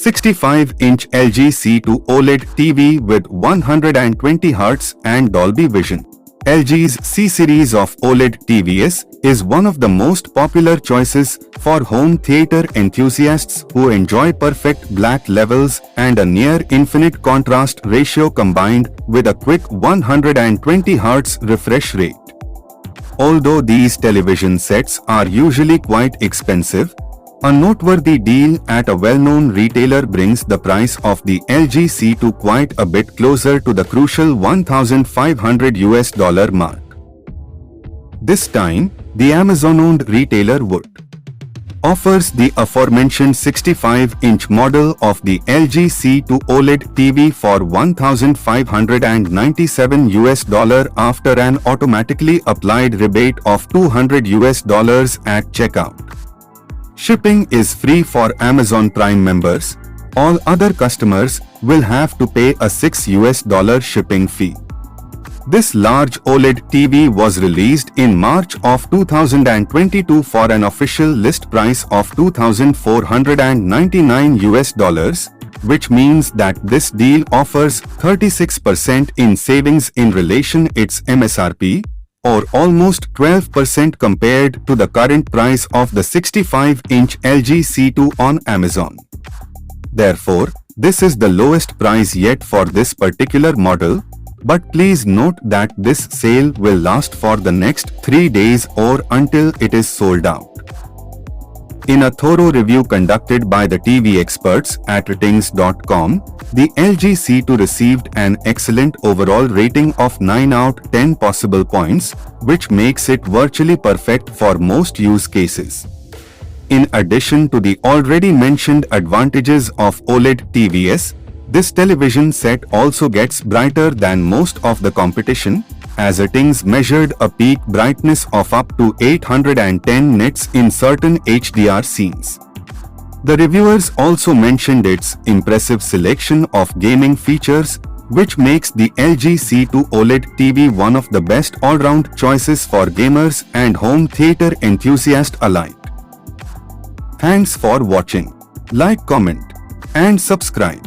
65-inch LG C2 OLED TV with 120 Hz and Dolby Vision. LG's C series of OLED TVs is one of the most popular choices for home theater enthusiasts who enjoy perfect black levels and a near-infinite contrast ratio combined with a quick 120 Hz refresh rate. Although these television sets are usually quite expensive, a noteworthy deal at a well-known retailer brings the price of the LG C2 quite a bit closer to the crucial $1,500 mark. This time, the Amazon-owned retailer Wood offers the aforementioned 65-inch model of the LG C2 OLED TV for $1,597 after an automatically applied rebate of $200 at checkout. Shipping is free for Amazon Prime members. All other customers will have to pay a $6 shipping fee. This large OLED TV was released in March of 2022 for an official list price of $2,499, which means that this deal offers 36% in savings in relation its MSRP, or almost 12% compared to the current price of the 65-inch LG C2 on Amazon. Therefore, this is the lowest price yet for this particular model, but please note that this sale will last for the next 3 days or until it is sold out. In a thorough review conducted by the TV experts at ratings.com, the LG C2 received an excellent overall rating of 9 out of 10 possible points, which makes it virtually perfect for most use cases. In addition to the already mentioned advantages of OLED TVs, this television set also gets brighter than most of the competition, as ratings measured a peak brightness of up to 810 nits in certain HDR scenes. The reviewers also mentioned its impressive selection of gaming features, which makes the LG C2 OLED TV one of the best all-round choices for gamers and home theater enthusiasts alike. Thanks for watching. Like, comment, and subscribe.